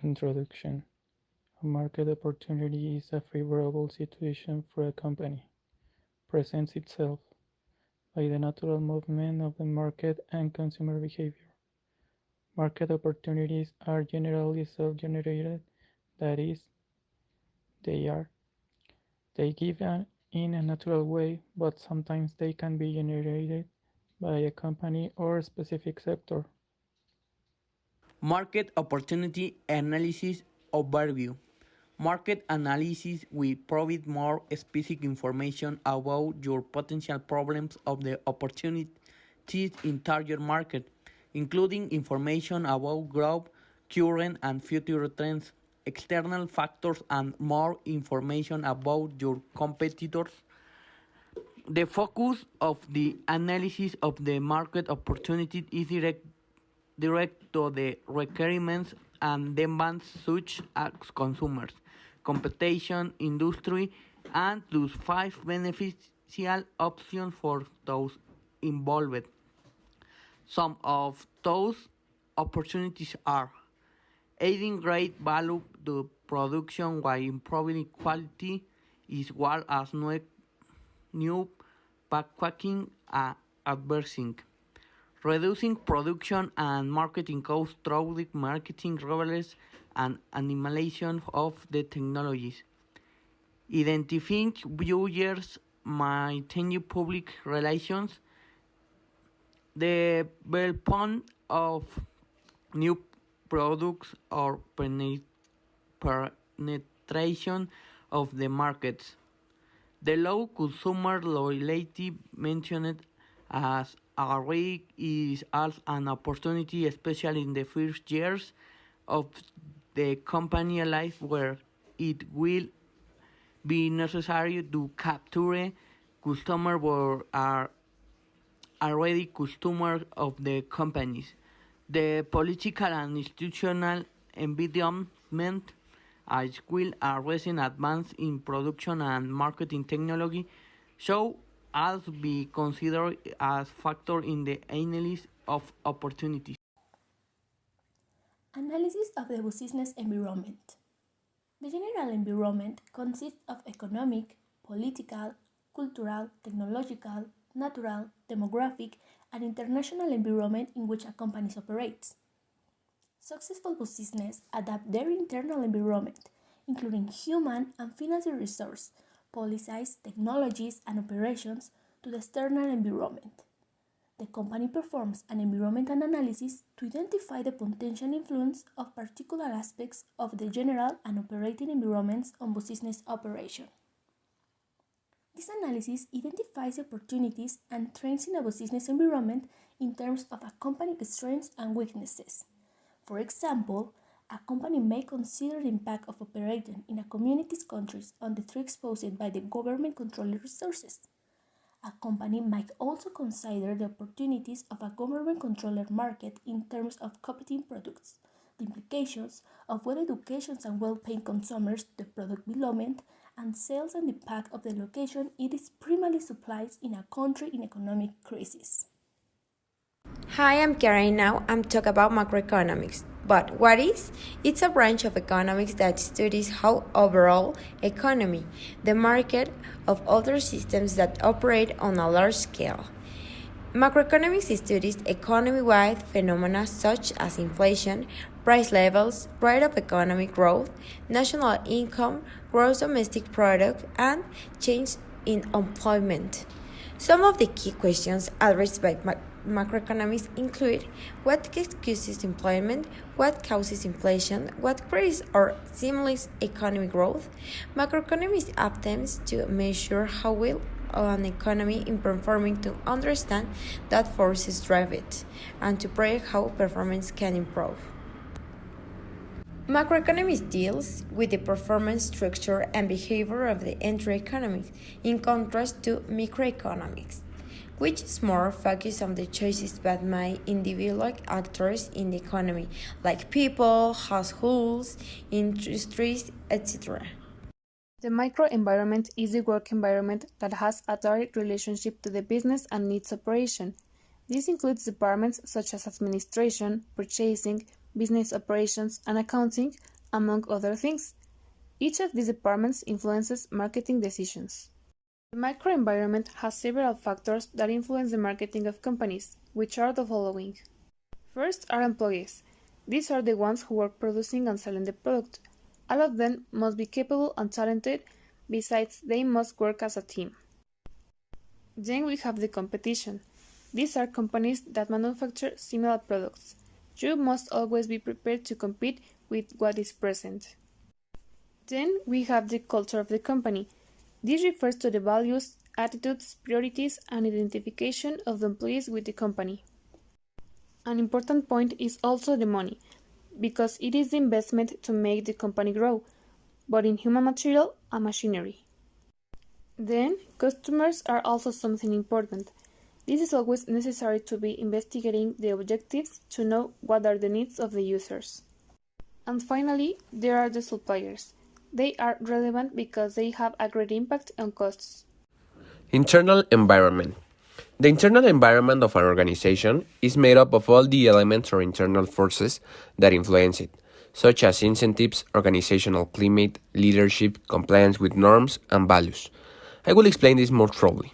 Introduction. A market opportunity is a favorable situation for a company. Presents itself by the natural movement of the market and consumer behavior. Market opportunities are generally self-generated, that is, they are. They give in a natural way, but sometimes they can be generated by a company or a specific sector. Market opportunity analysis overview. Market analysis will provide more specific information about your potential problems of the opportunities in target market, including information about growth, current and future trends, external factors, and more information about your competitors. The focus of the analysis of the market opportunity is direct to the requirements and demands such as consumers, competition, industry, and those five beneficial options for those involved. Some of those opportunities are adding great value to production while improving quality, as well as new packaging advertising. Reducing production and marketing costs through the marketing relevance and animation of the technologies. Identifying viewers, maintaining public relations, the development of new products or penetration of the markets. The low consumer loyalty mentioned as a risk is also an opportunity, especially in the first years of the company life, where it will be necessary to capture customers who are already customers of the companies. The political and institutional environment, as well as recent advance in production and marketing technology, should also be considered as factor in the analysis of opportunities. Analysis of the business environment. The general environment consists of economic, political, cultural, technological, natural, demographic, and international environment in which a company operates. Successful businesses adapt their internal environment, including human and financial resources, policies, technologies, and operations, to the external environment. The company performs an environmental analysis to identify the potential influence of particular aspects of the general and operating environments on business operation. This analysis identifies opportunities and trends in a business environment in terms of a company's strengths and weaknesses. For example, a company may consider the impact of operating in a community's countries on the threat exposed by the government-controlled resources. A company might also consider the opportunities of a government-controlled market in terms of competing products, the implications of well-educated and well-paying consumers, the product development and sales, and the impact of the location it is primarily supplies in a country in economic crisis. Hi, I'm Karen. Now I'm talking about macroeconomics. But what is? It's a branch of economics that studies how overall economy, the market of other systems that operate on a large scale. Macroeconomics studies economy-wide phenomena such as inflation, price levels, rate of economic growth, national income, gross domestic product, and change in employment. Some of the key questions addressed by macroeconomics include what causes employment, what causes inflation, what creates or stimulates economic growth. Macroeconomics attempts to measure how well an economy is performing, to understand that forces drive it, and to predict how performance can improve. Macroeconomics deals with the performance structure and behavior of the entire economy, in contrast to microeconomics, which is more focused on the choices made by individual actors in the economy, like people, households, industries, etc. The microenvironment is the work environment that has a direct relationship to the business and its operation. This includes departments such as administration, purchasing, business operations, and accounting, among other things. Each of these departments influences marketing decisions. The microenvironment has several factors that influence the marketing of companies, which are the following. First are employees. These are the ones who work producing and selling the product. All of them must be capable and talented, besides they must work as a team. Then we have the competition. These are companies that manufacture similar products. You must always be prepared to compete with what is present. Then we have the culture of the company. This refers to the values, attitudes, priorities, and identification of the employees with the company. An important point is also the money, because it is the investment to make the company grow, both in human material and machinery. Then, customers are also something important. This is always necessary to be investigating the objectives to know what are the needs of the users. And finally, there are the suppliers. They are relevant because they have a great impact on costs. Internal environment. The internal environment of an organization is made up of all the elements or internal forces that influence it, such as incentives, organizational climate, leadership, compliance with norms, and values. I will explain this more thoroughly.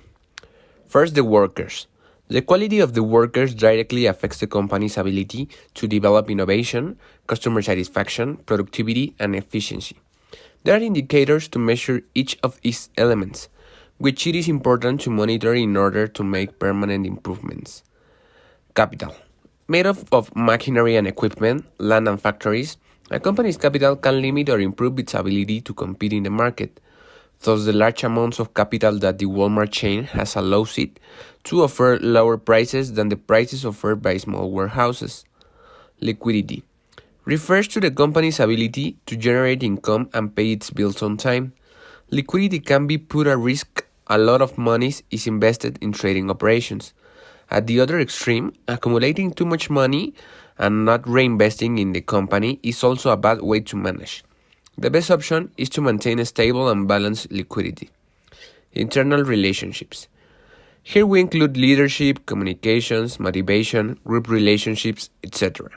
First, the workers. The quality of the workers directly affects the company's ability to develop innovation, customer satisfaction, productivity, and efficiency. There are indicators to measure each of these elements, which it is important to monitor in order to make permanent improvements. Capital. Made up of machinery and equipment, land and factories, a company's capital can limit or improve its ability to compete in the market. Thus, the large amounts of capital that the Walmart chain has allows it to offer lower prices than the prices offered by small warehouses. Liquidity refers to the company's ability to generate income and pay its bills on time. Liquidity can be put at risk. A lot of money is invested in trading operations. At the other extreme, accumulating too much money and not reinvesting in the company is also a bad way to manage. The best option is to maintain a stable and balanced liquidity. Internal relationships. Here we include leadership, communications, motivation, group relationships, etc.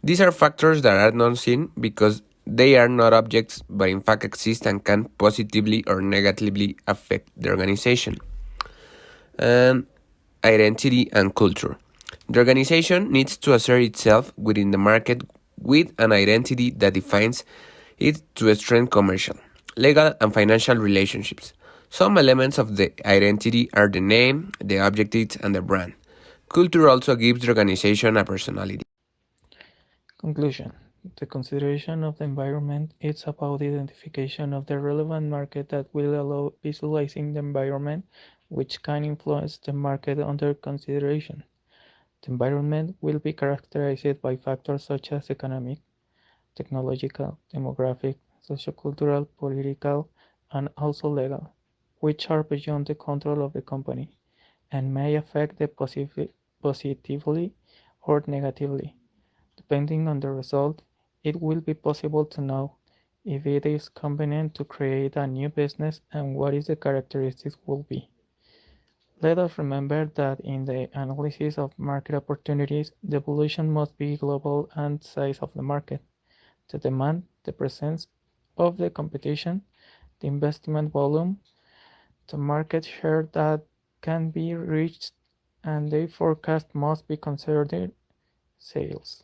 These are factors that are not seen because they are not objects but in fact exist and can positively or negatively affect the organization. And identity and culture. The organization needs to assert itself within the market with an identity that defines it to strengthen commercial, legal, and financial relationships. Some elements of the identity are the name, the objectives, and the brand. Culture also gives the organization a personality. Conclusion. The consideration of the environment is about the identification of the relevant market that will allow visualizing the environment which can influence the market under consideration. The environment will be characterized by factors such as economic, technological, demographic, sociocultural, political, and also legal, which are beyond the control of the company and may affect the positively or negatively. Depending on the result, it will be possible to know if it is convenient to create a new business and what the characteristics will be. Let us remember that in the analysis of market opportunities, the evolution must be global and size of the market, the demand, the presence of the competition, the investment volume, the market share that can be reached, and the forecast must be considered sales.